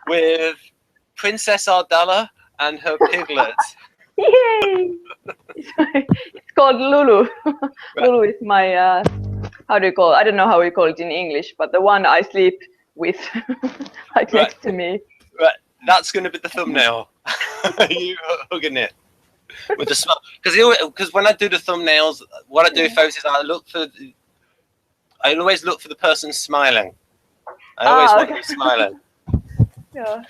with Princess Ardella and her piglet. Yay! It's called Lulu. Lulu is my, how do you call it? I don't know how we call it in English, but the one I sleep with, like next to me. Right, that's going to be the thumbnail. You hugging it with the smile. Because when I do the thumbnails, what I do, folks, is I always look for the person smiling. I always want them smiling. Yeah.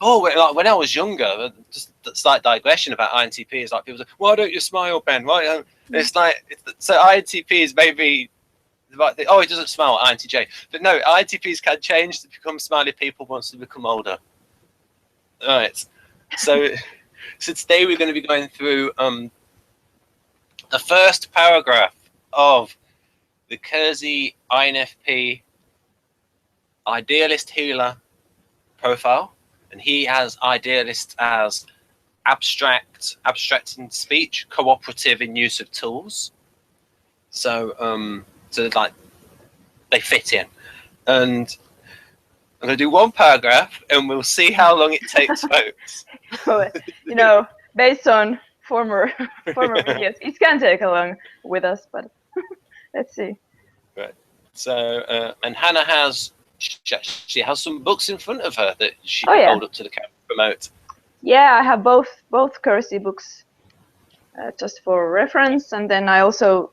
Oh, like when I was younger, just a slight digression about INTP is like people say, "Why don't you smile, Ben?" Why? It's like so INTP is maybe like oh, he doesn't smile, INTJ, but no, INTPs can change to become smiley people once they become older. All right, so today we're going to be going through the first paragraph of the Keirsey INFP idealist healer profile, and he has idealist as abstracting speech, cooperative in use of tools. So so like they fit in, and I'm going to do one paragraph and we'll see how long it takes, folks. So, you know, based on former videos, it can take a long with us, but let's see. Right. So and Hanna has she has some books in front of her that she can hold up to the camera and promote. Yeah, I have both Keirsey books just for reference, and then I also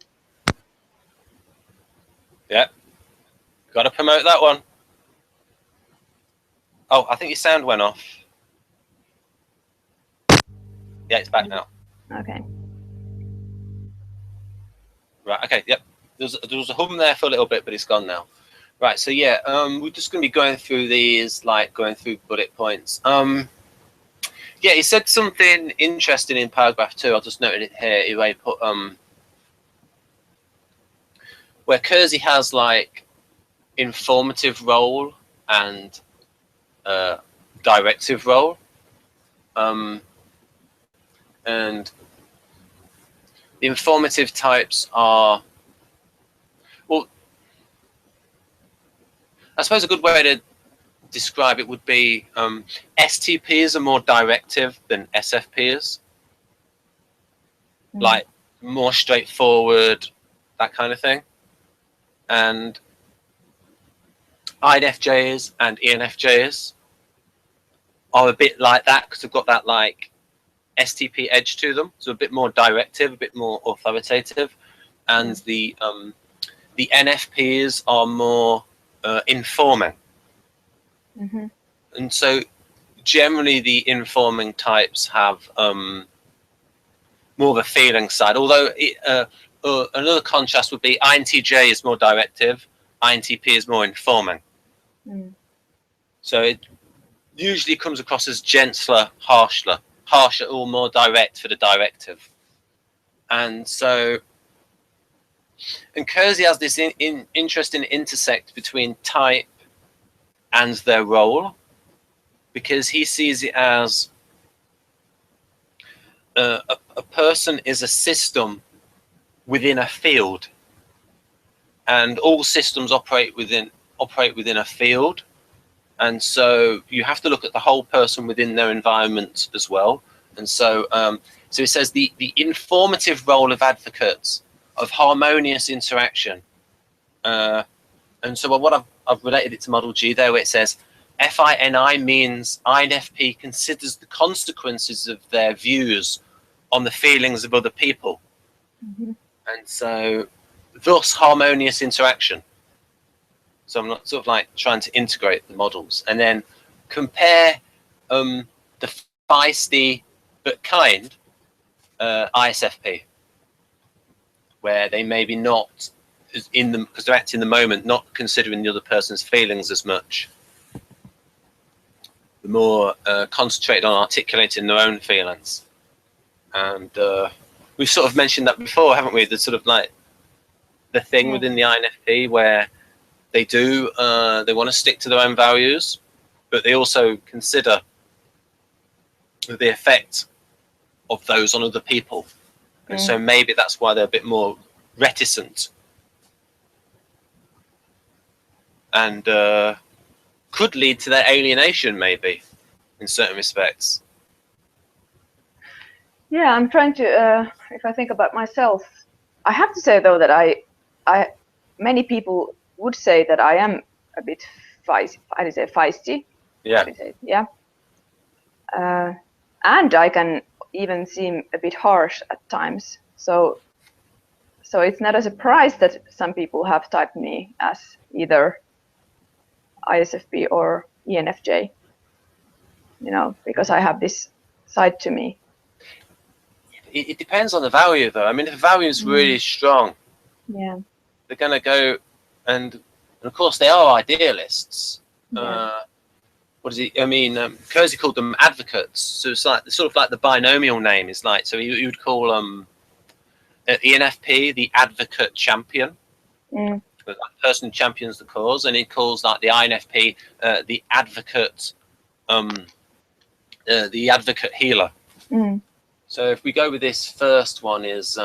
got to promote that one. Oh, I think your sound went off. Yeah, it's back now. Okay. Right. Okay. Yep. There was a hum there for a little bit, but it's gone now. Right. So yeah, we're just going to be going through these, like going through bullet points. Yeah, he said something interesting in paragraph 2. I'll just note it here. He put where Keirsey has like informative role and directive role, and the informative types are, well, I suppose a good way to describe it would be STPs are more directive than SFPs, like more straightforward, that kind of thing. And INFJs and ENFJs are a bit like that because they've got that like STP edge to them, so a bit more directive, a bit more authoritative, and the NFPs are more informing. And so generally the informing types have more of a feeling side, although another contrast would be INTJ is more directive, INTP is more informing. So it usually comes across as gentler, harsher, or more direct for the directive. And so, and Keirsey has this interesting intersect between type and their role, because he sees it as a person is a system within a field, and all systems operate within a field. And so you have to look at the whole person within their environment as well. And so, so it says the informative role of advocates of harmonious interaction. And so what I've related it to Model G there, where it says FINI means INFP considers the consequences of their views on the feelings of other people. And so thus harmonious interaction. So I'm not sort of like trying to integrate the models, and then compare the feisty but kind ISFP, where they maybe not in them because they're acting in the moment, not considering the other person's feelings as much. The more concentrated on articulating their own feelings, and we've sort of mentioned that before, haven't we? The sort of like the thing within the INFP where they do, they want to stick to their own values, but they also consider the effect of those on other people. And so maybe that's why they're a bit more reticent and could lead to their alienation, maybe. in certain respects. Yeah, I'm trying to. If I think about myself, I have to say though that many people would say that I am a bit feisty. I would say feisty. Yeah. Yeah. And I can even seem a bit harsh at times. So it's not a surprise that some people have typed me as either ISFP or ENFJ. You know, because I have this side to me. It depends on the value, though. I mean, if the value is really strong, yeah, they're going to go, and of course they are idealists. Yeah. What is it? I mean, Keirsey called them advocates. So it's like sort of like the binomial name is like. So you would call ENFP the advocate champion. That person who champions the cause, and he calls like the INFP the advocate healer. So if we go with this first one is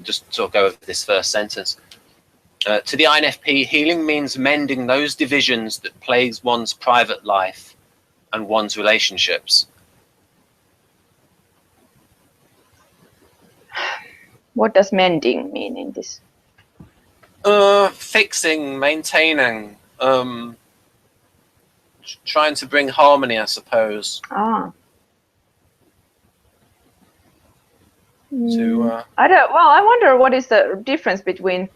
just sort of go over this first sentence. To the INFP, healing means mending those divisions that plagues one's private life and one's relationships. What does mending mean in this? Fixing, maintaining, trying to bring harmony, I suppose. Ah. To, I wonder what is the difference between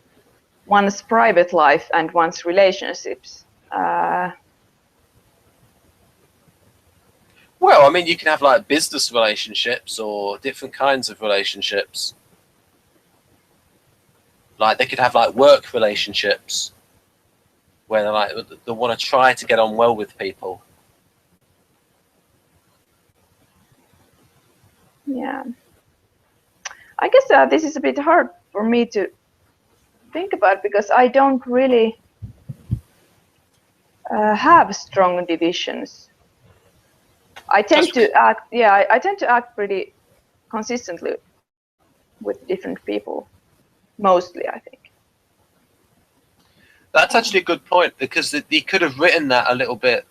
one's private life and one's relationships. Well, I mean, you can have like business relationships or different kinds of relationships. Like they could have like work relationships where they want to try to get on well with people. Yeah. I guess this is a bit hard for me to think about because I don't really have strong divisions. I tend to act pretty consistently with different people, mostly, I think. That's actually a good point because he could have written that a little bit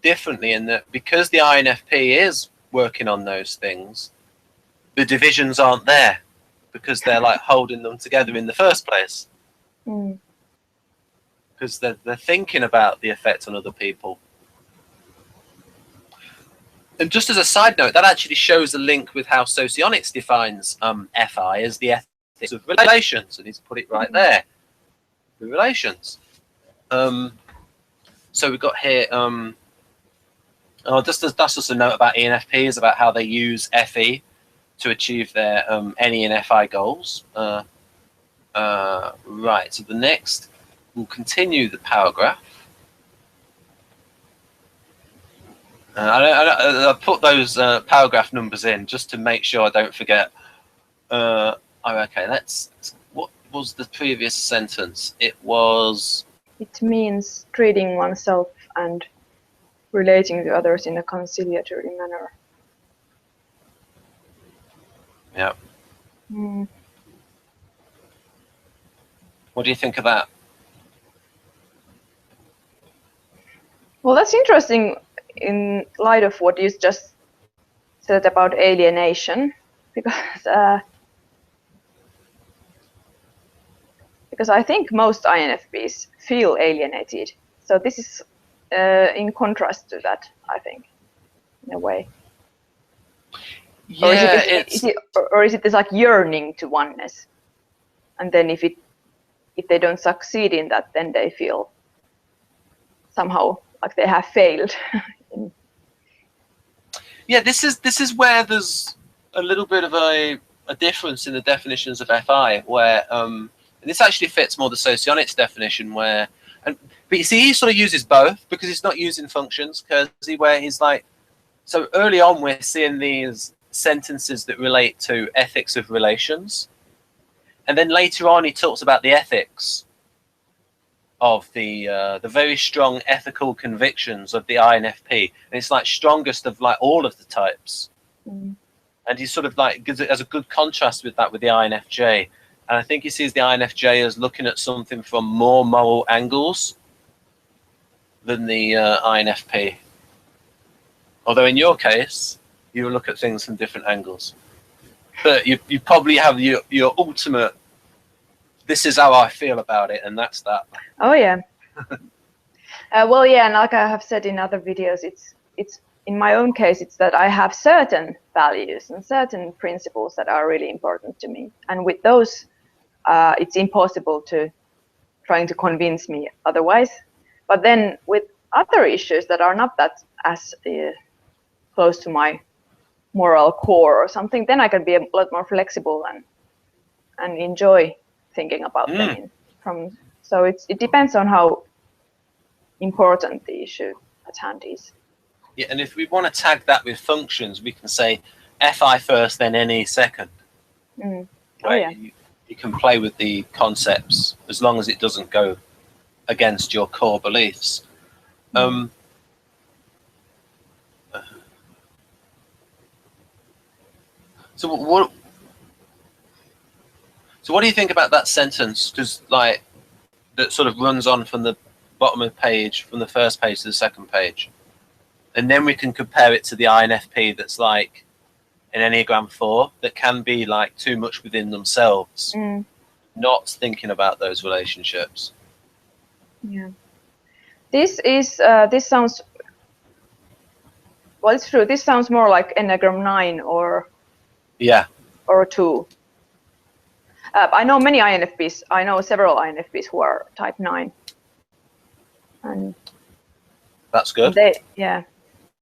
differently in that because the INFP is working on those things, the divisions aren't there because they're like holding them together in the first place. Because they're thinking about the effect on other people. And just as a side note, that actually shows a link with how Socionics defines FI as the ethics of relations, and he's put it right there. The relations. So we've got here. That's just a note about ENFPs about how they use FE to achieve their NE and FI goals. Right. So the next, we'll continue the paragraph. I put those paragraph numbers in just to make sure I don't forget. Okay, what was the previous sentence? It was... It means treating oneself and relating to others in a conciliatory manner. Yeah. What do you think of that? Well, that's interesting in light of what you just said about alienation, because I think most INFPs feel alienated. So this is in contrast to that, I think, in a way. Yeah, or is it this like yearning to oneness, and then if they don't succeed in that, then they feel somehow like they have failed. Yeah, this is where there's a little bit of a difference in the definitions of FI, where and this actually fits more the Socionics definition, but you see, he sort of uses both because he's not using functions, where he's like, so early on we're seeing these sentences that relate to ethics of relations, and then later on he talks about the ethics of the very strong ethical convictions of the INFP, and it's like strongest of like all of the types. And he sort of like gives it as a good contrast with that with the INFJ, and I think he sees the INFJ as looking at something from more moral angles than the INFP. Although in your case, you look at things from different angles. But you probably have your ultimate, this is how I feel about it, and that's that. Oh yeah. Well, yeah, and like I have said in other videos, it's in my own case, it's that I have certain values and certain principles that are really important to me, and with those, it's impossible to trying to convince me otherwise. But then with other issues that are not that as close to my moral core or something, then I can be a lot more flexible and enjoy thinking about them from. So it depends on how important the issue at hand is. Yeah, and if we want to tag that with functions, we can say fi first, then ne second. Oh, right? yeah. You can play with the concepts as long as it doesn't go against your core beliefs. So what do you think about that sentence? Because like that sort of runs on from the bottom of the page, from the first page to the second page, and then we can compare it to the INFP that's like an Enneagram 4 that can be like too much within themselves, not thinking about those relationships. Yeah. This sounds, well, it's true. This sounds more like Enneagram 9 or 2. I know many INFPs. I know several INFPs who are type 9. And that's good.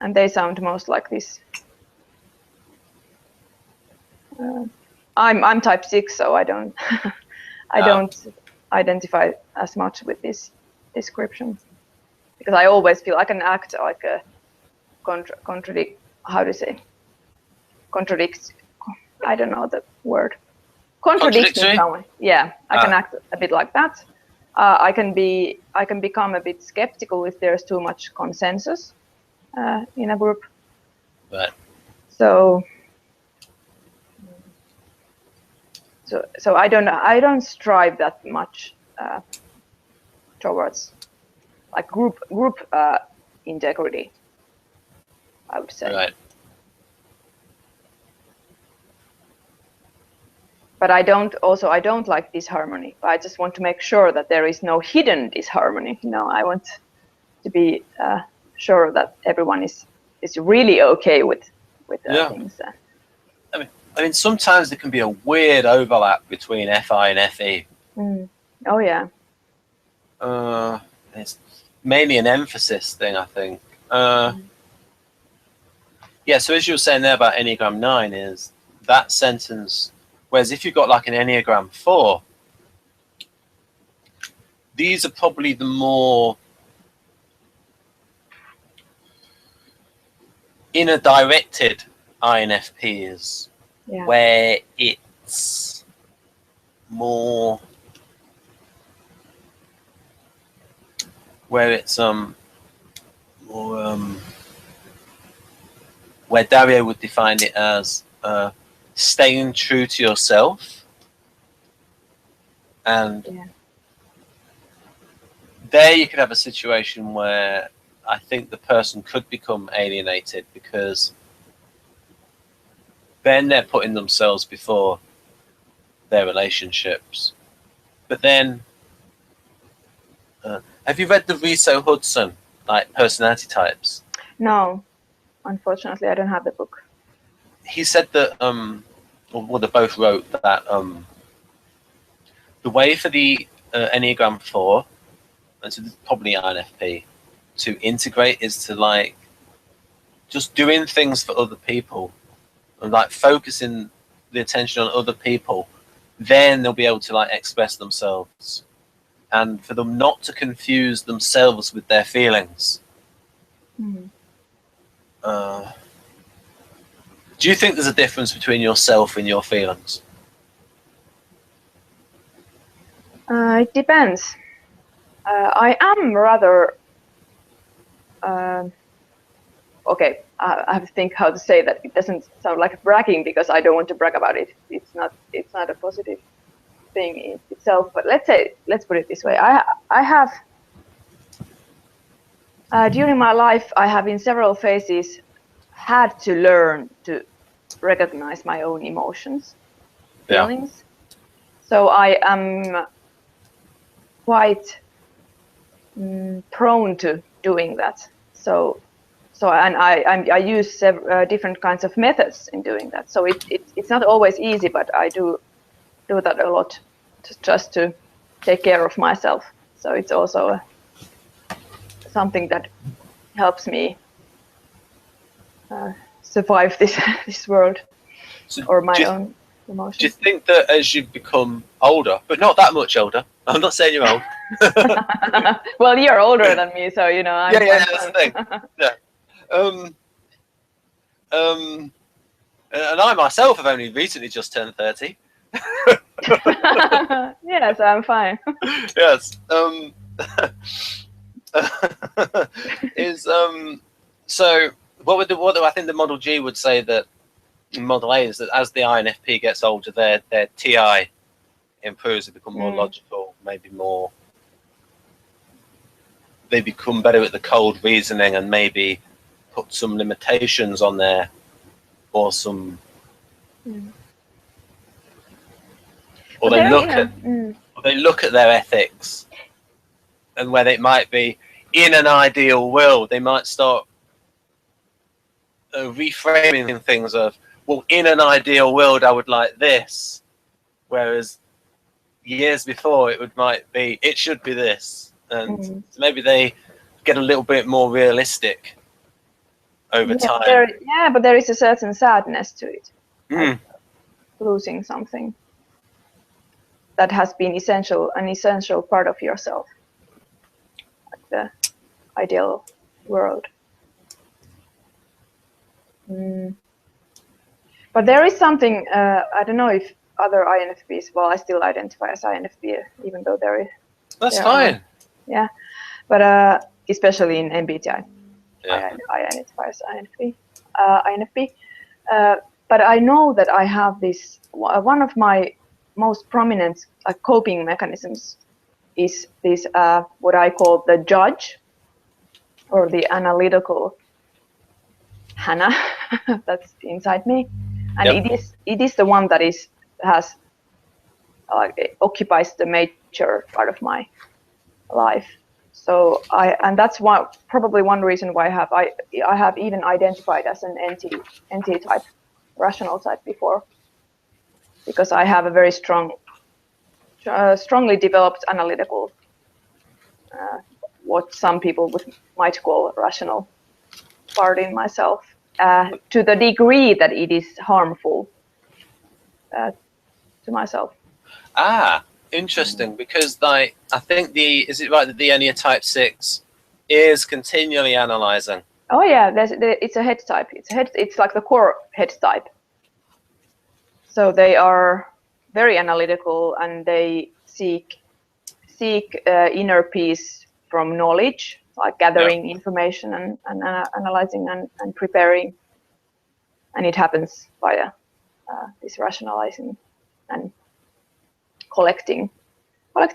And they sound most like this. I'm type 6, so I don't I don't identify as much with this description, because I always feel I can act like a contradict. How do you say? Contradict. I don't know the word. Contradicting someone. Yeah, I can act a bit like that. I can become a bit skeptical if there's too much consensus in a group. Right. So I don't strive that much towards like group integrity, I would say. Right. But I don't like disharmony. I just want to make sure that there is no hidden disharmony. You know, I want to be sure that everyone is really okay with things. I mean, sometimes there can be a weird overlap between FI and FE. Oh yeah. It's mainly an emphasis thing, I think. Yeah. So as you were saying there about Enneagram 9, is that sentence. Whereas if you've got like an Enneagram 4, these are probably the more inner directed INFPs, where it's more, where Dario would define it as staying true to yourself, and there you could have a situation where I think the person could become alienated because then they're putting themselves before their relationships. But then, have you read the Riso Hudson, like personality types? No, unfortunately, I don't have the book. He said that, well, they both wrote that the way for the Enneagram 4, and so probably INFP, to integrate is to like just doing things for other people and like focusing the attention on other people. Then they'll be able to like express themselves, and for them not to confuse themselves with their feelings. Do you think there's a difference between yourself and your feelings? It depends. I am rather okay. I have to think how to say that. It doesn't sound like bragging because I don't want to brag about it. It's not a positive thing in itself. But let's put it this way. I have during my life I have in several phases had to learn to recognize my own emotions, feelings. So I am quite prone to doing that. So and I use different kinds of methods in doing that. So it's not always easy, but I do that a lot just to take care of myself. So it's also something that helps me survive this world, So or my own emotions. Do you think that as you become older, but not that much older, I'm not saying you're old. Well, you're older than me, so you know. I'm that's the thing. Yeah. And I myself have only recently just turned 30. Yes, I'm fine. Yes. So what I think the Model G would say that Model A is that as the INFP gets older, their TI improves, they become more logical, maybe more. They become better at the cold reasoning and maybe put some limitations on there, or some. Or they look at their ethics, and where it might be in an ideal world, they might start reframing things of, well, in an ideal world, I would like this, whereas years before it should be this, and so maybe they get a little bit more realistic over time. But there is a certain sadness to it, like losing something that has been an essential part of yourself, like the ideal world. But there is something, I don't know if other INFPs, well, I still identify as INFP, even though That's fine. Yeah, but especially in MBTI, I identify as INFP. But I know that I have this, one of my most prominent coping mechanisms is this, what I call the judge, or the analytical Hanna that's inside me. And it is the one that occupies the major part of my life. So and that's probably one reason why I have even identified as an NT type, rational type before, because I have a very strongly developed analytical, what some people might call rational part in myself, to the degree that it is harmful to myself. Interesting, because I think is it right that the Enneatype Type 6 is continually analyzing? Oh yeah, it's a head type. It's like the core head type. So they are very analytical, and they seek inner peace from knowledge, like gathering information and analyzing and preparing. And it happens via this rationalizing and collecting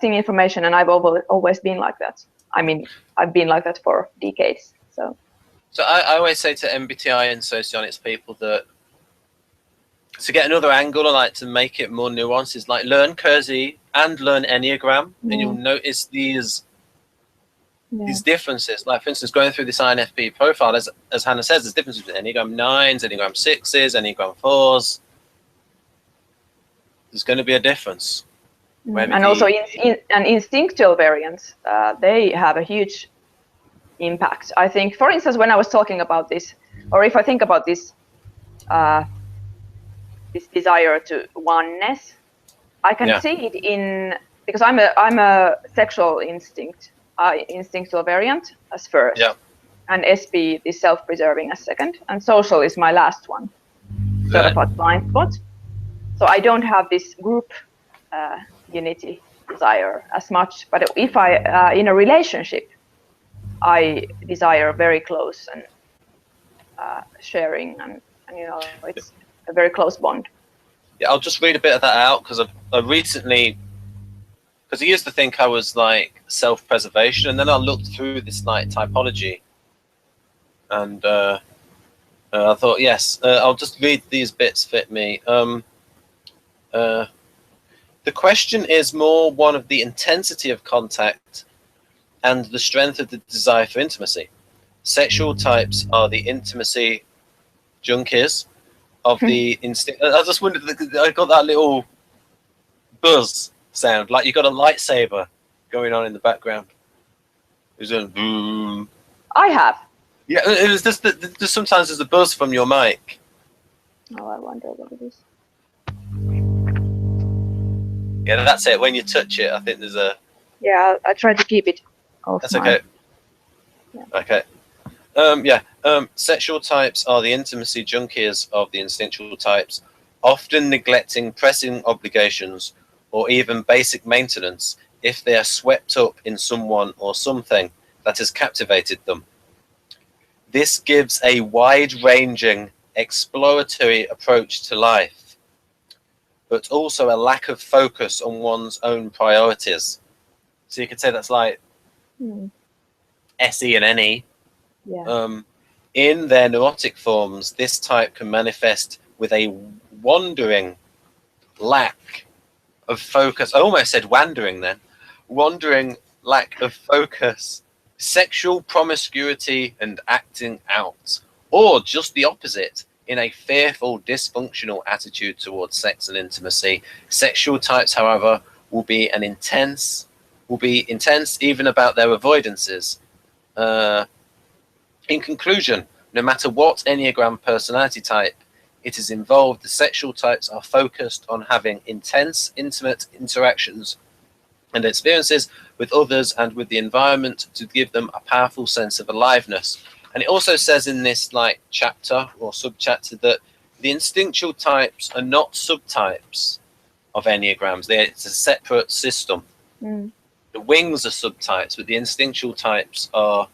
information. And I've always been like that. I mean, I've been like that for decades. So I always say to MBTI and socionics people that to get another angle, or like to make it more nuanced, is like learn Keirsey and learn Enneagram, and you'll notice these differences. Like, for instance, going through this INFP profile, as Hanna says, there's differences between Enneagram 9s, Enneagram 6s, Enneagram 4s. There's going to be a difference. And also instinctual variants, they have a huge impact. I think, for instance, when I was talking about this, or if I think about this, this desire to oneness, I can see it because I'm a sexual instinctual variant as first, and SP is self-preserving as second, and social is my last one, sort of a blind spot. So I don't have this group unity desire as much, but if I in a relationship, I desire very close and sharing, and you know, it's a very close bond. Yeah, I'll just read a bit of that out, because I recently, because I used to think I was like self-preservation, and then I looked through this like typology, and I thought, yes, I'll just read these bits fit me. The question is more one of the intensity of contact and the strength of the desire for intimacy. Sexual types are the intimacy junkies of the instinct. I just wondered, I got that little buzz sound, like you got a lightsaber going on in the background. It was a boom. I have. Yeah, it was just sometimes there's a buzz from your mic. Oh, I wonder what it is. Yeah, that's it. When you touch it, I think there's a. Yeah, I try to keep it off. That's okay. Yeah. Okay. Sexual types are the intimacy junkies of the instinctual types, often neglecting pressing obligations or even basic maintenance if they are swept up in someone or something that has captivated them. This gives a wide-ranging, exploratory approach to life, but also a lack of focus on one's own priorities. So you could say that's like SE and NE. Yeah. In their neurotic forms, this type can manifest with a wandering lack of focus. I almost said wandering then. Wandering lack of focus, sexual promiscuity and acting out, or just the opposite, in a fearful, dysfunctional attitude towards sex and intimacy. Sexual types, however, will be intense even about their avoidances. In conclusion, no matter what Enneagram personality type it is involved, the sexual types are focused on having intense, intimate interactions and experiences with others and with the environment to give them a powerful sense of aliveness. And it also says in this chapter or subchapter that the instinctual types are not subtypes of Enneagrams. It's a separate system. The wings are subtypes, but the instinctual types are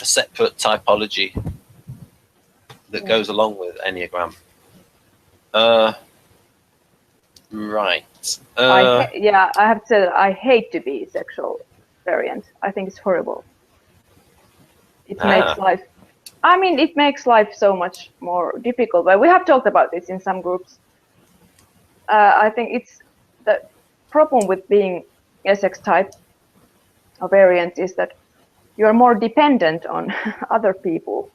a separate typology that goes along with Enneagram. Right. I have to say I hate to be sexual variant. I think it's horrible. It makes life. I mean, it makes life so much more difficult. But we have talked about this in some groups. I think it's the problem with being SX type or variant is that you are more dependent on other people.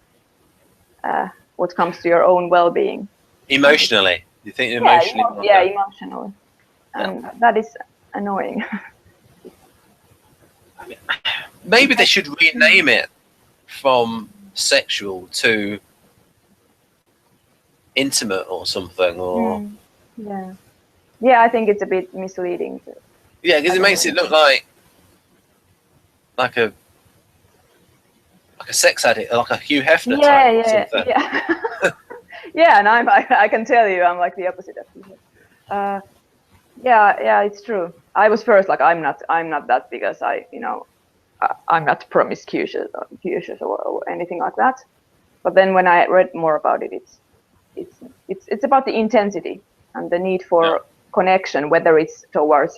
What comes to your own well-being. Emotionally, you think emotionally? Yeah, emotionally, and that is annoying. Maybe they should rename it from sexual to intimate or something, or yeah, I think it's a bit misleading. Yeah, because it makes it look like a sex addict, like a Hugh Hefner type or something. Yeah, and I can tell you, I'm like the opposite of Hugh. Yeah, it's true. I was first like, I'm not that because I'm not promiscuous or anything like that. But then when I read more about it, it's about the intensity and the need for connection, whether it's towards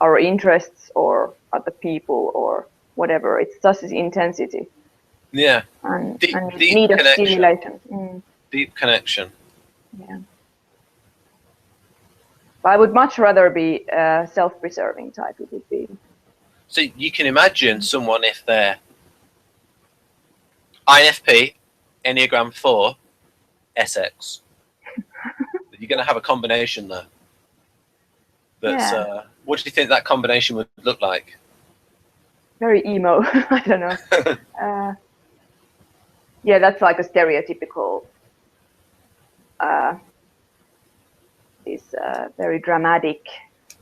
our interests or other people or whatever. It's just this intensity. Yeah. And deep need connection. of stimulation. Deep connection. Yeah. But I would much rather be a self-preserving type. It would be. So you can imagine someone if they're INFP, Enneagram 4, SX. You're going to have a combination there. That's, what do you think that combination would look like? Very emo. I don't know. Yeah, that's like a stereotypical. Is very dramatic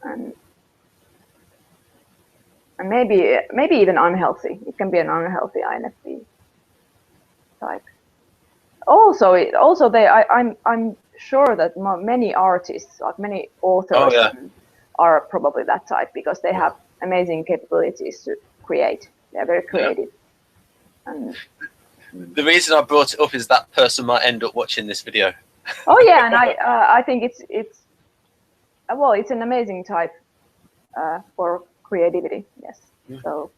and maybe even unhealthy. It can be an unhealthy INFP type. Also, I'm sure that many artists, like many authors, are probably that type because they have amazing capabilities to create. They're very creative. And the reason I brought it up is that person might end up watching this video. Oh yeah, and I think it's an amazing type for creativity. Yes. So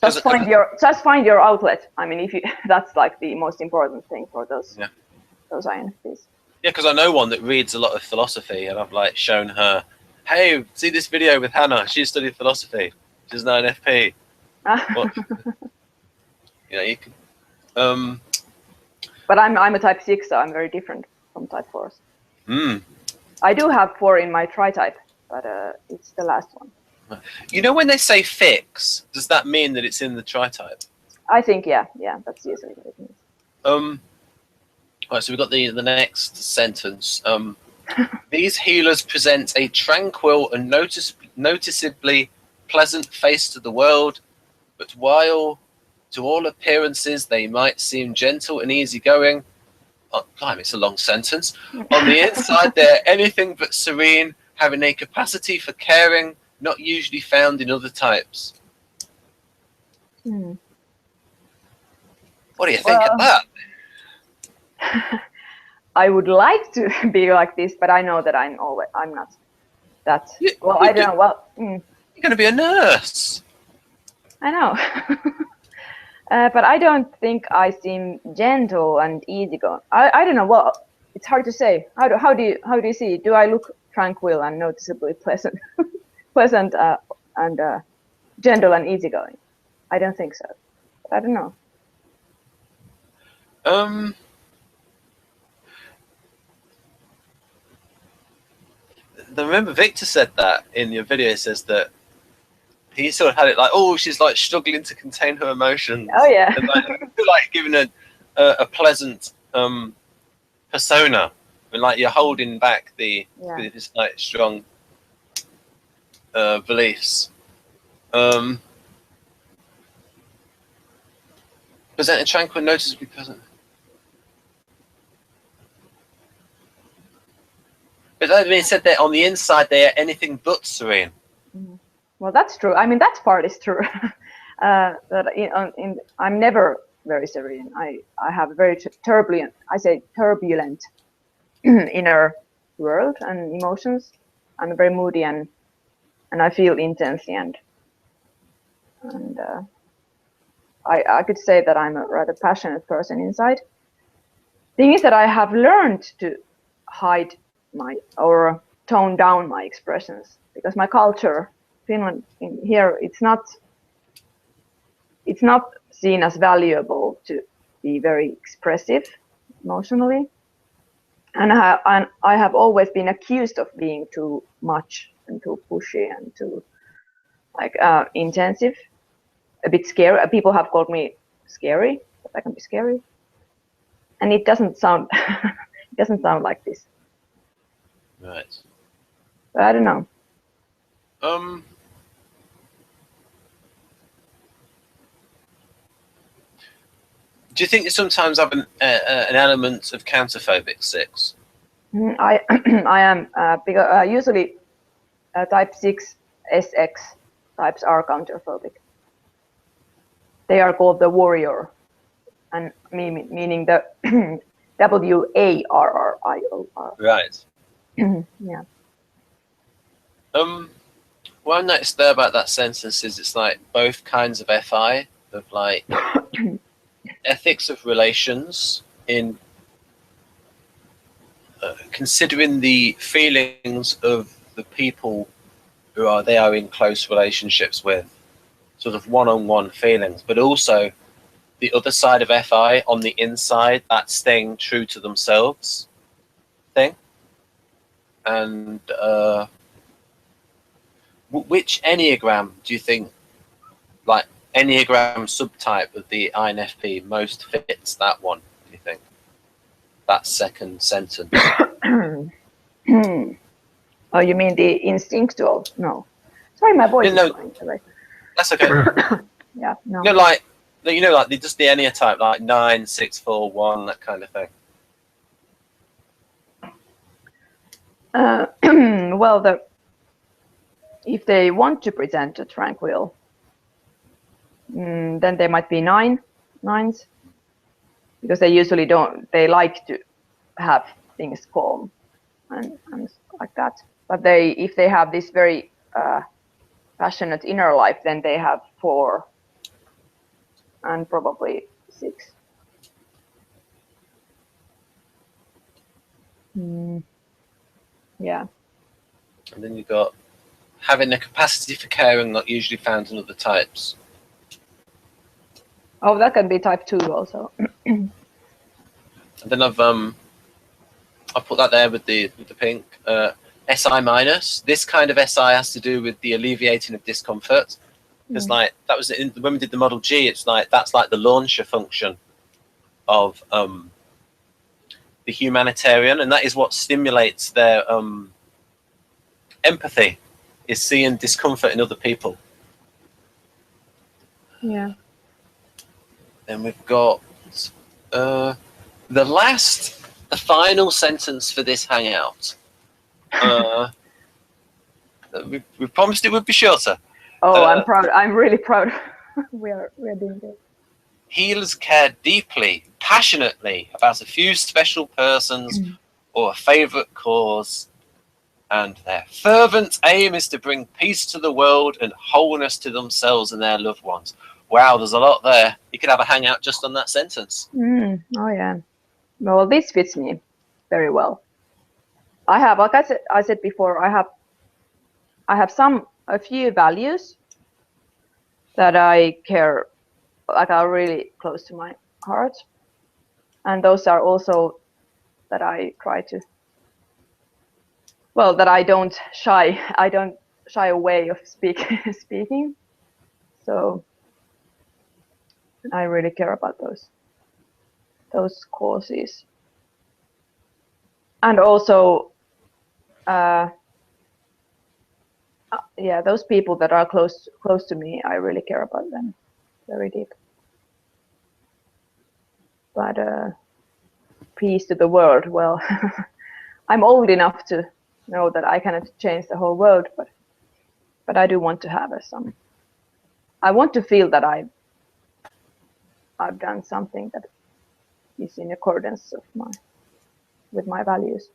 Just find your outlet. I mean, if you that's like the most important thing for those INFPs. Yeah, because I know one that reads a lot of philosophy, and I've like shown her, hey, see this video with Hanna. She studied philosophy. She's an INFP. You know, you can. But I'm a type 6, so I'm very different from type 4s. Mm. I do have 4 in my tri-type, but it's the last one. You know, when they say fix, does that mean that it's in the tri-type? I think, yeah, that's usually what it means. Right, so we've got the next sentence. These healers present a tranquil and noticeably pleasant face to the world, but while to all appearances they might seem gentle and easygoing, oh, blimey, it's a long sentence. On the inside, they're anything but serene, having a capacity for caring not usually found in other types. Hmm. What do you think of that? I would like to be like this, but I know that I'm not that. Well, I don't know. Well, you're going to be a nurse. I know. But I don't think I seem gentle and easygoing. I don't know. Well, it's hard to say. How do you see? Do I look tranquil and noticeably pleasant, and gentle and easygoing? I don't think so. But I don't know. Remember Victor said that in your video. He says that he sort of had it like, oh, she's like struggling to contain her emotions. Oh yeah. And like giving a pleasant persona. I mean, like you're holding back this like strong beliefs. Present a tranquil, noticeably pleasant. But that being said, that on the inside they are anything but serene. Well, that's true. I mean, that part is true. That I'm never very serene. I have a very turbulent. I say turbulent inner world and emotions. I'm very moody and I feel intensely and I could say that I'm a rather passionate person inside. Thing is that I have learned to hide or tone down my expressions because my culture, Finland, here it's not seen as valuable to be very expressive emotionally, and I have always been accused of being too much and too pushy and too like intensive, a bit scary. People have called me scary, but I can be scary, and it doesn't sound it doesn't sound like this. Right. But I don't know. Do you think you sometimes have an element of counterphobic 6? I am because usually type 6 SX types are counterphobic. They are called the warrior, and meaning the WARRIOR. Right. Yeah. What I noticed there about that sentence is it's like both kinds of FI, of like ethics of relations in considering the feelings of the people who they are in close relationships with, sort of one-on-one feelings, but also the other side of FI on the inside, that staying true to themselves thing. And which Enneagram do you think, like Enneagram subtype of the INFP, most fits that one, do you think? That second sentence. Oh, you mean the instinctual? No. Sorry, my voice is going away. That's okay. Yeah, no. Like just the Ennea type, like 9, 6, 4, 1, that kind of thing. Well, if they want to present a tranquil, then they might be nines, because they usually don't. They like to have things calm and like that. But if they have this very passionate inner life, then they have 4 and probably 6. Yeah. And then you've got having a capacity for caring not usually found in other types. Oh, that can be type 2 also. And then I've put that there with the pink. SI minus. This kind of SI has to do with the alleviating of discomfort. Because like that was when we did the Model G, it's like that's like the launcher function of the humanitarian, and that is what stimulates their empathy, is seeing discomfort in other people. Yeah. Then we've got the final sentence for this hangout. We promised it would be shorter. Oh, I'm proud. I'm really proud. We're doing good. Healers care deeply, passionately about a few special persons or a favorite cause, and their fervent aim is to bring peace to the world and wholeness to themselves and their loved ones. Wow, there's a lot there. You could have a hangout just on that sentence. Oh yeah. Well, this fits me very well. I have, like I said before, I have a few values that I care, like are really close to my heart, and those are also that I try to, well, that I don't shy away of speaking. So I really care about those causes, and also yeah, those people that are close to me, I really care about them very deep. But peace to the world, well, I'm old enough to know that I cannot change the whole world, but I do want to have some. I want to feel that I've done something that is in accordance with my values.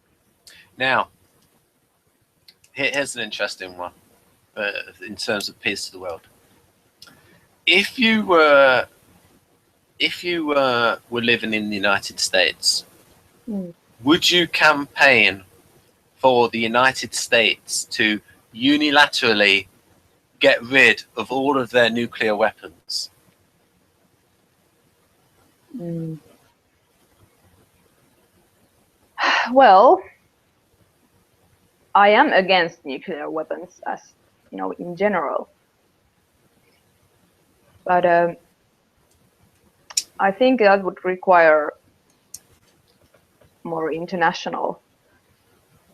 Now, here's an interesting one in terms of peace to the world. If you were living in the United States, would you campaign for the United States to unilaterally get rid of all of their nuclear weapons? Well, I am against nuclear weapons, as you know, in general. But I think that would require more international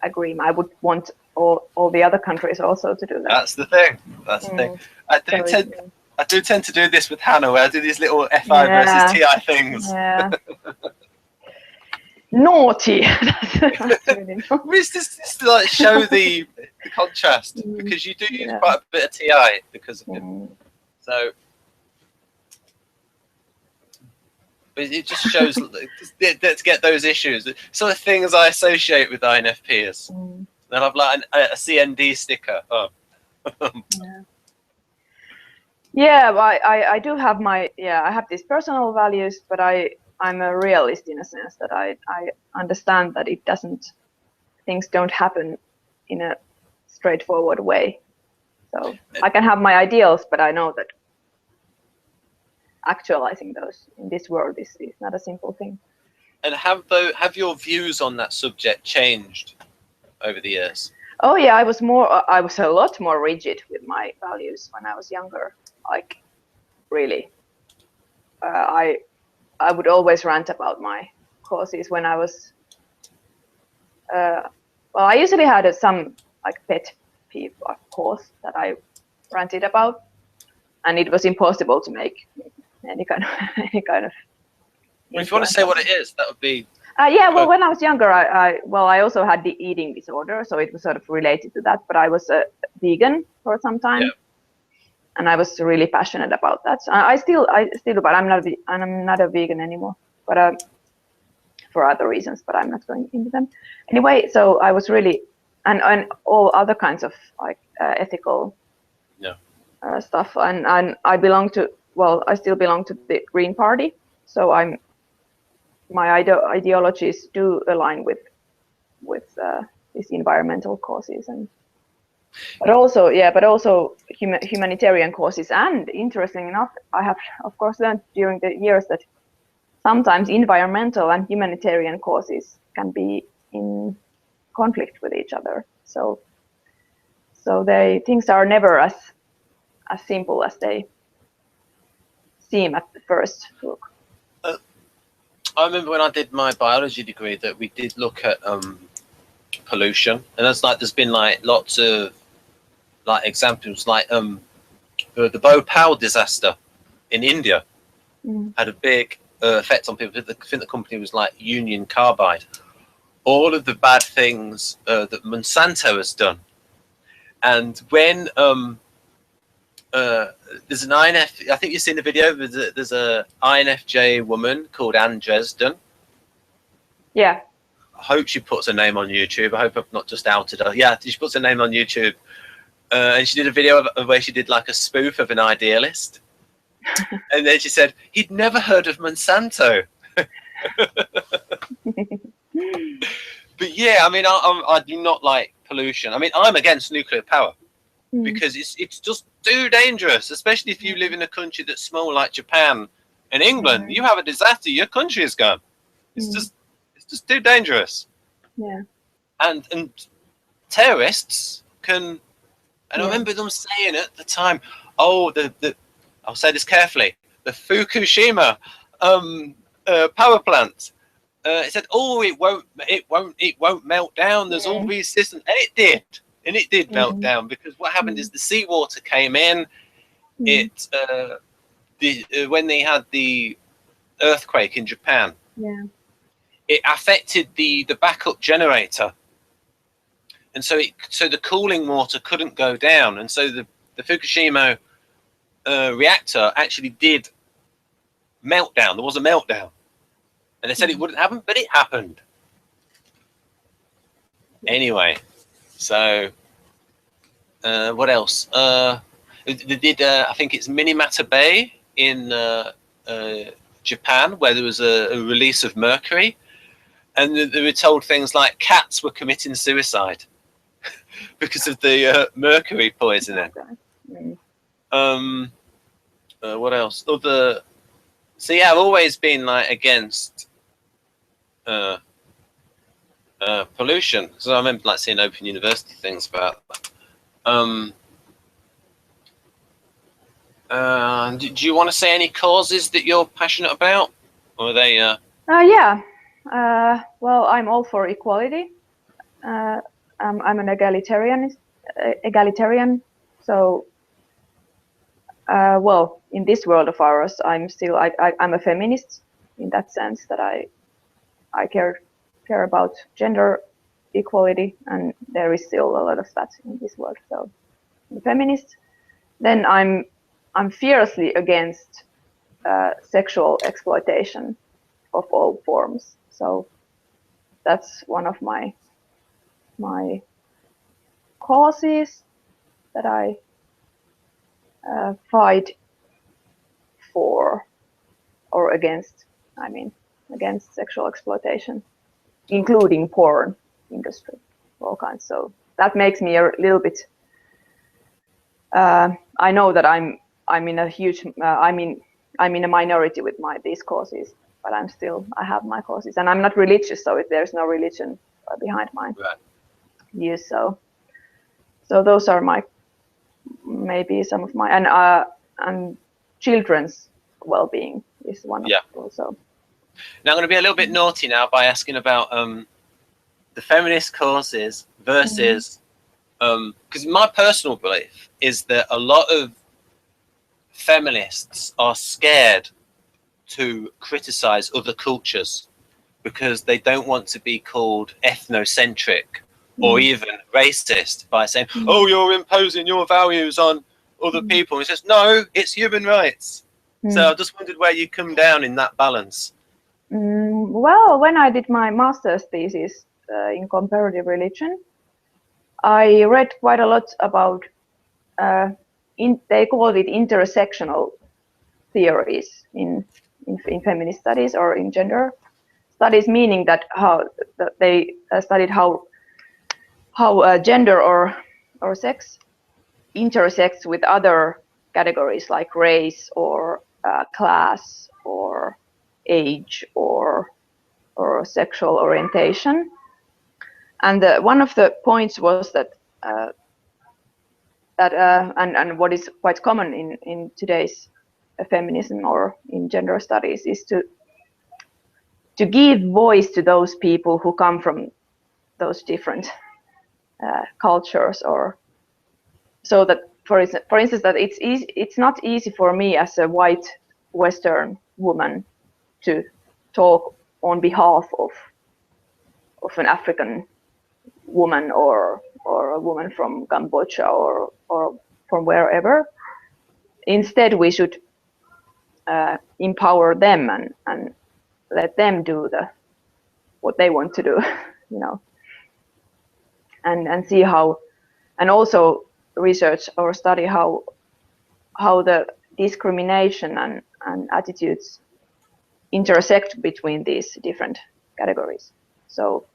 agreement. I would want all the other countries also to do that. That's the thing. That's the thing. I do tend to do this with Hanna, where I do these little FI versus TI things. Yeah. Naughty. That's really naughty. It's just to like show the contrast, because you do use quite a bit of TI because of it. So but it just shows let's get those issues. The sort of things I associate with INFPs. Then I've like a CND sticker. Oh. Yeah, I do have I have these personal values, but I'm a realist in a sense that I understand that things don't happen in a straightforward way. So I can have my ideals, but I know that actualizing those in this world is not a simple thing. And have your views on that subject changed over the years? Oh yeah, I was a lot more rigid with my values when I was younger. Like really, I would always rant about my causes when I was. Well, I usually had some like pet peeve cause that I ranted about, and it was impossible to make any kind of. Well, if you want to say what it is, that would be. Yeah, well, when I was younger, I also had the eating disorder, so it was sort of related to that. But I was a vegan for some time, and I was really passionate about that. So I still, but I'm not a vegan anymore. But for other reasons, but I'm not going into them anyway. So I was really, and all other kinds of like ethical stuff, and I belong to well, I still belong to the Green Party, so my ideologies do align with these environmental causes, but also humanitarian causes. And interesting enough, I have of course learned during the years that sometimes environmental and humanitarian causes can be in conflict with each other. So things are never as simple as they seem at the first look. I remember when I did my biology degree that we did look at pollution, and there's been like lots of like examples, like the Bhopal disaster in India had a big effect on people. I think the company was like Union Carbide. All of the bad things that Monsanto has done, and when there's an INF, I think you've seen the video. There's a INFJ woman called Anne Dresden. Yeah. I hope she puts her name on YouTube. I hope I've not just outed her. Yeah, she puts her name on YouTube. And she did a video of where she did like a spoof of an idealist. And then she said, he'd never heard of Monsanto. But yeah, I mean, I do not like pollution. I mean, I'm against nuclear power because it's just too dangerous, especially if you live in a country that's small like Japan and England. You have a disaster, your country is gone. It's just too dangerous. Yeah. And terrorists can. And I remember them saying at the time, "Oh, I'll say this carefully. The Fukushima power plant." It said, "Oh, it won't melt down. There's all these systems," and it did melt down, because what happened is the seawater came in. It when they had the earthquake in Japan, it affected the backup generator. And so the cooling water couldn't go down, and so the Fukushima reactor actually did melt down. There was a meltdown, and they said it wouldn't happen, but it happened. Anyway, so what else? They did I think it's Minamata Bay in Japan, where there was a release of mercury, and they were told things like cats were committing suicide because of the mercury poisoning. What else? So yeah, I've always been like against pollution. So I remember like seeing Open University things about that. Do you want to say any causes that you're passionate about, or are they? Yeah. Well, I'm all for equality. I'm an egalitarian. So, well, in this world of ours, I'm a feminist in that sense, that I care about gender equality, and there is still a lot of that in this world. So, I'm a feminist. Then I'm fiercely against sexual exploitation of all forms. So that's one of my causes that I fight for, or against. I mean, against sexual exploitation, including porn industry, all kinds. So that makes me a little bit. I know that I'm in a huge. I'm in a minority with these causes, but I have my causes, and I'm not religious, so there's no religion behind my views. So those are maybe some of my, and children's well-being is one of also. Now I'm going to be a little bit naughty now by asking about the feminist causes versus, because my personal belief is that a lot of feminists are scared to criticize other cultures because they don't want to be called ethnocentric or even racist by saying, "Oh, you're imposing your values on other people." It's just, no, it's human rights. So I just wondered where you come down in that balance. Well, when I did my master's thesis in comparative religion, I read quite a lot about, they called it intersectional theories in feminist studies or in gender studies, meaning that they studied how gender or sex intersects with other categories like race or class or age or sexual orientation. And one of the points was that and what is quite common in today's feminism or in gender studies is to give voice to those people who come from those different cultures, or so that for instance that it's not easy for me as a white Western woman to talk on behalf of an African woman or a woman from Cambodia or from wherever. Instead, we should empower them and let them do what they want to do, you know, and see how, and also research or study how the discrimination and attitudes intersect between these different categories. So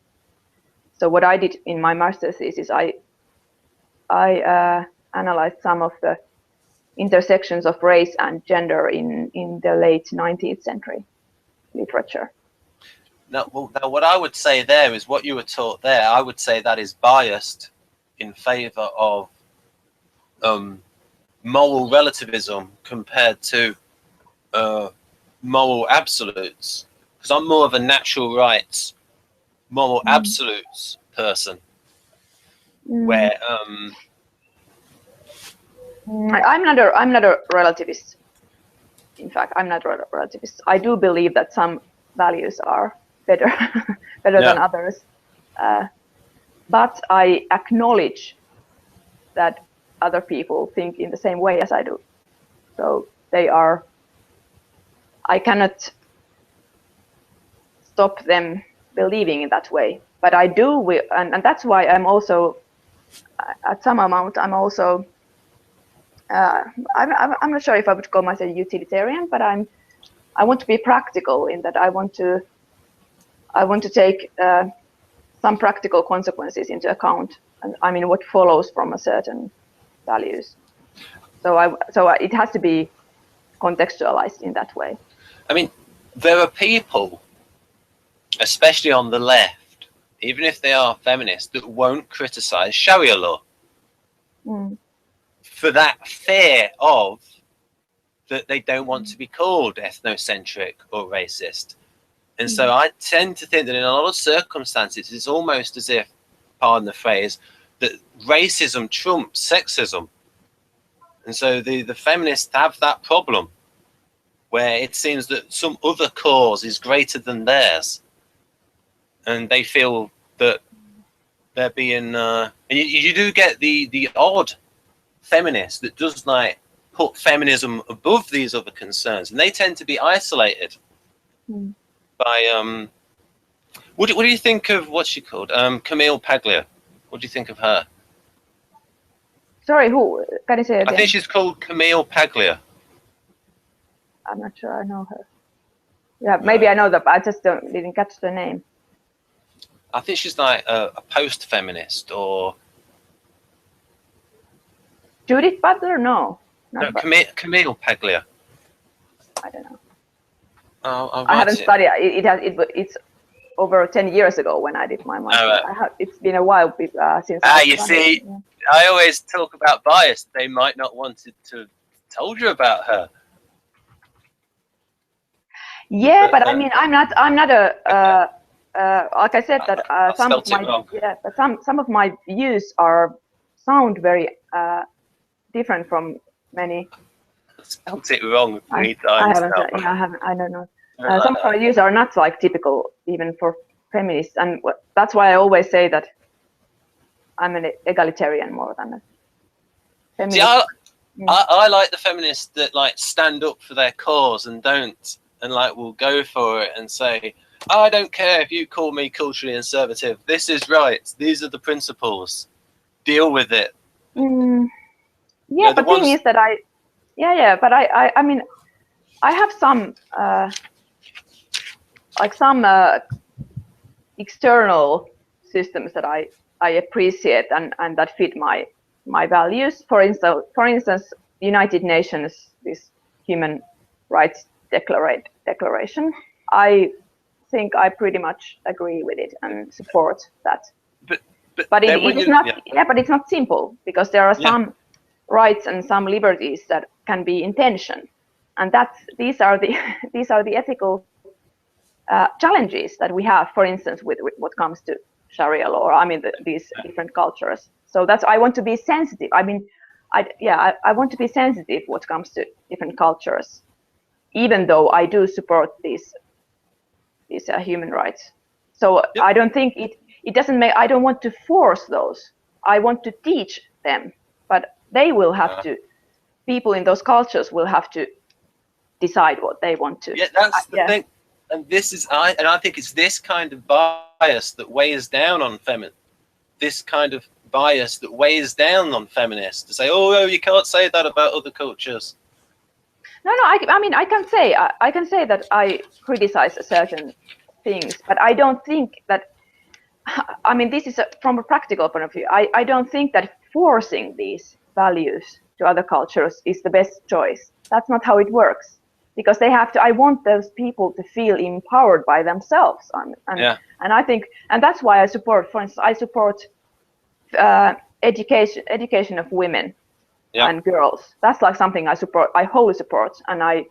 what I did in my master's thesis, I analyzed some of the intersections of race and gender in the late 19th century literature. Now, what I would say there is what you were taught there. I would say that is biased in favor of moral relativism compared to moral absolutes. Because I'm more of a natural rights, moral absolutes person, where I'm not a relativist. In fact, I'm not a relativist. I do believe that some values are better than others, but I acknowledge that other people think in the same way as I do. So I cannot stop them believing in that way. But I do, and that's why I'm also, at some amount, I'm also, I'm not sure if I would call myself utilitarian, but I want to be practical in that I want to take some practical consequences into account, and I mean what follows from a certain values. So it has to be contextualized in that way. I mean, there are people, especially on the left, even if they are feminists, that won't criticize Sharia law for that fear of that they don't want to be called ethnocentric or racist. And so I tend to think that in a lot of circumstances, it's almost as if, pardon the phrase, that racism trumps sexism. And so the feminists have that problem where it seems that some other cause is greater than theirs. And they feel that they're being... and you do get the odd feminist that does like put feminism above these other concerns. And they tend to be isolated by... What do you think of, what's she called? Camille Paglia. What do you think of her? Sorry, who? Can you say again? I think she's called Camille Paglia. I'm not sure I know her. Yeah, maybe I know that, but I just didn't catch the name. I think she's like a post-feminist or... Judith Butler? No. No, Camille Paglia. I don't know. Oh, I haven't studied. It's over 10 years ago when I did my master. It's been a while since. You see, yeah. I always talk about bias. They might not want to told you about her. Yeah, but I mean, I'm not a. Like I said, that some of my views sound very different from many. I spelled it wrong 3 times. I haven't. I don't know. Some of my views are not like typical even for feminists, and that's why I always say that I'm an egalitarian more than a feminist. See, I like the feminists that like stand up for their cause and don't, and like will go for it and say, I don't care if you call me culturally conservative. This is right. These are the principles. Deal with it. Yeah, but the thing is that I mean, I have some external systems that I appreciate and that fit my values. For instance, United Nations, this Human Rights Declaration. I think I pretty much agree with it and support that. But it is not. Yeah, but it's not simple, because there are some rights and some liberties that can be in tension, and these are the ethical challenges that we have. For instance, with what comes to Sharia law, I mean these different cultures. So that's, I want to be sensitive. I mean, I want to be sensitive what comes to different cultures, even though I do support these human rights. So I don't think it doesn't make, I don't want to force those. I want to teach them, but they will have to, people in those cultures will have to decide what they want to. Yeah, that's the thing. And this is, I think it's this kind of bias that weighs down on this kind of bias that weighs down on feminists, to say, oh, you can't say that about other cultures. No, I mean, I can say that I criticize certain things, but I don't think that, I mean, this is from a practical point of view. I don't think that forcing these values to other cultures is the best choice. That's not how it works, because they have to, I want those people to feel empowered by themselves. And I think, and that's why I support, for instance, I support education of women and girls. That's like something I support, I wholly support. And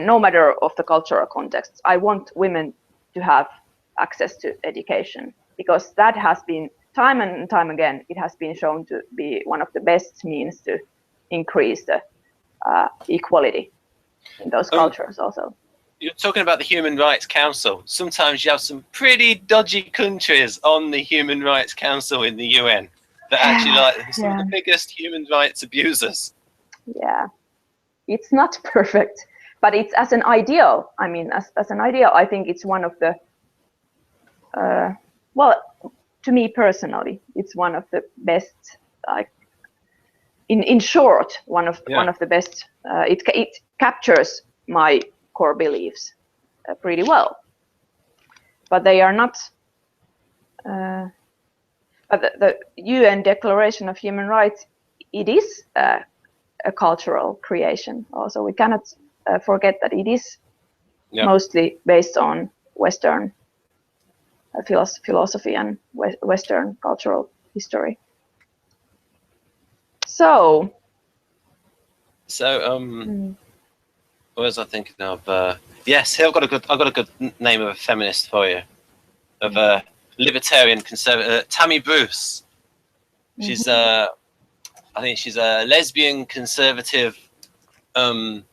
no matter of the cultural context, I want women to have access to education, because that has been, time and time again, it has been shown to be one of the best means to increase the equality in those cultures also. You're talking about the Human Rights Council. Sometimes you have some pretty dodgy countries on the Human Rights Council in the UN that actually like some of the biggest human rights abusers. Yeah, it's not perfect, but it's as an ideal. I mean, as an ideal, I think it's one of the, well, to me personally, it's one of the best, like, in short, one of the best. It captures my core beliefs pretty well, but they are not. But the UN Declaration of Human Rights, it is a cultural creation. Also, we cannot forget that it is mostly based on Western philosophy and Western cultural history. So what was I thinking of? Yes, I've got a good name of a feminist for you, of a libertarian conservative, Tammy Bruce. She's I think she's a lesbian conservative, in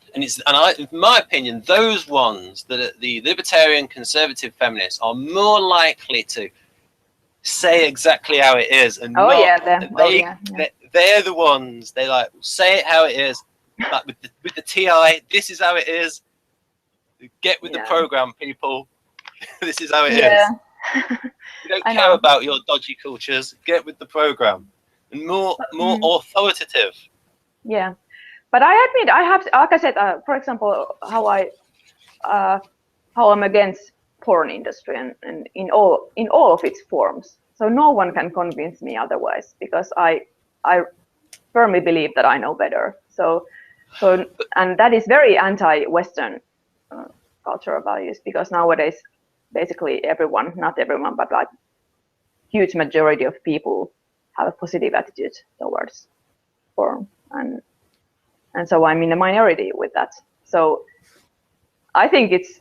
my opinion, those ones that are the libertarian conservative feminists are more likely to say exactly how it is, and they're the ones, they like say it how it is, like with the TI. This is how it is. Get with the program, people. This is how it is. You don't care about your dodgy cultures. Get with the program, and more authoritative. Yeah, but I admit I have, like I said, for example, how I'm against porn industry and in all of its forms. So no one can convince me otherwise, because I firmly believe that I know better. So and that is very anti-Western cultural values, because nowadays basically everyone, not everyone, but like huge majority of people have a positive attitude towards porn, and so I'm in a minority with that. So I think it's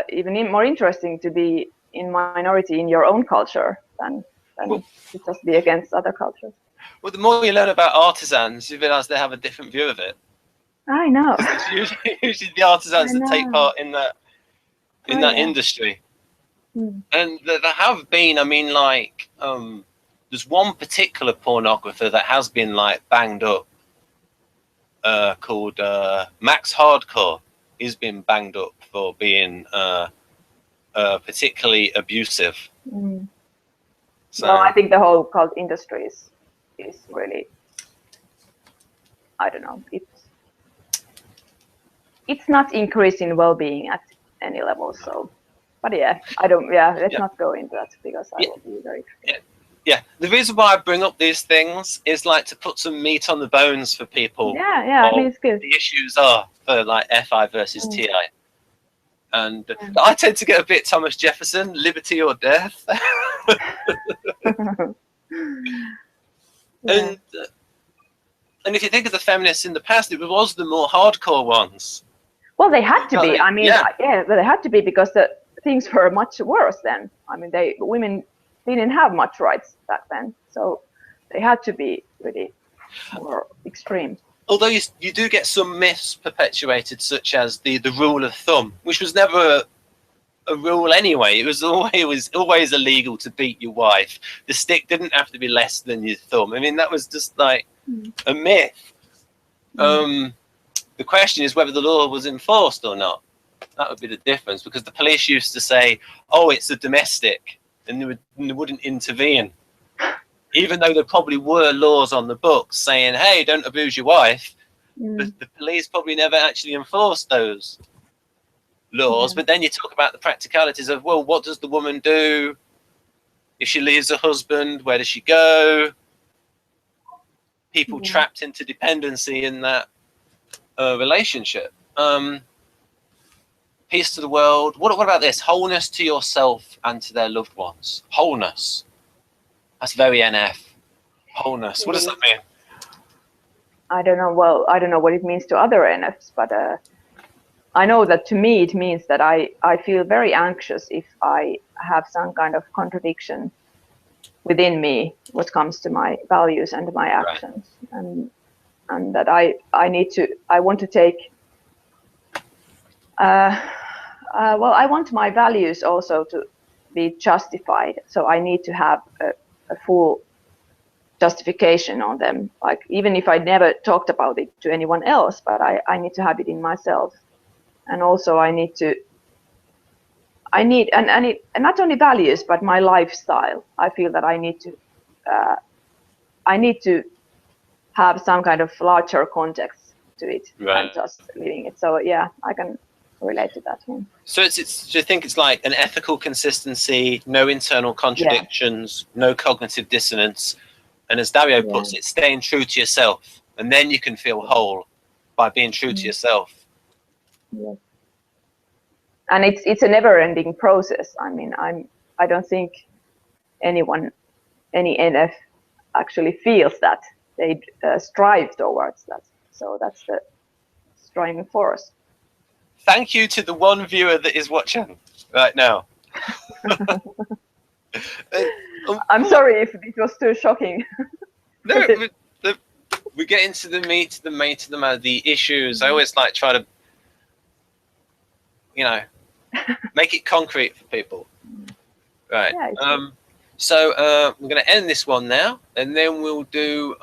even more interesting to be in minority in your own culture than to just be against other cultures. Well, the more you learn about artisans, you realize they have a different view of it. I know. It's usually the artisans that take part in that industry. And there have been, I mean, like, there's one particular pornographer that has been like banged up, called Max Hardcore. He's been banged up for being particularly abusive. So well, I think the whole cult industry is really, I don't know, it's not increasing well-being at any level. So, but yeah, I don't. Yeah, let's not go into that because I will be very. Yeah, the reason why I bring up these things is like to put some meat on the bones for people. Yeah, I mean it's good. The issues are for like FI versus TI. And I tend to get a bit Thomas Jefferson, liberty or death. And if you think of the feminists in the past, it was the more hardcore ones. Well, they had to be. I mean, they had to be because the things were much worse then. I mean, women didn't have much rights back then, so they had to be really more extreme. Although you do get some myths perpetuated, such as the rule of thumb, which was never a rule anyway. It was always illegal to beat your wife. The stick didn't have to be less than your thumb. I mean, that was just like a myth. The question is whether the law was enforced or not. That would be the difference, because the police used to say, "Oh, it's a domestic," and they wouldn't intervene, even though there probably were laws on the books saying, "Hey, don't abuse your wife." But the police probably never actually enforced those laws. But then you talk about the practicalities of, well, what does the woman do if she leaves her husband? Where does she go? People trapped into dependency in that relationship. Peace to the world. What about this? Wholeness to yourself and to their loved ones. Wholeness. That's very NF. Wholeness. What does that mean? I don't know. Well, I don't know what it means to other NFs, but I know that to me it means that I feel very anxious if I have some kind of contradiction within me what comes to my values and my actions, and that I want to take. Well, I want my values also to be justified, so I need to have a full justification on them. Like even if I never talked about it to anyone else, but I need to have it in myself, and also I need and not only values but my lifestyle. I feel that I need to have some kind of larger context to it than just living it. So yeah, I can relate to that one. So do you think it's like an ethical consistency, no internal contradictions, no cognitive dissonance, and as Dario puts it, staying true to yourself, and then you can feel whole by being true to yourself. Yes. And it's a never-ending process. I mean, I don't think any NF actually feels that. They strive towards that. So that's the driving force. Thank you to the one viewer that is watching right now. I'm sorry if it was too shocking. No, we get into the meat, the issues. I always like try to, make it concrete for people. Right. Yeah, so we're going to end this one now, and then we'll do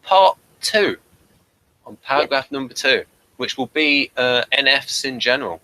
part 2 on paragraph number 2, which will be NFs in general.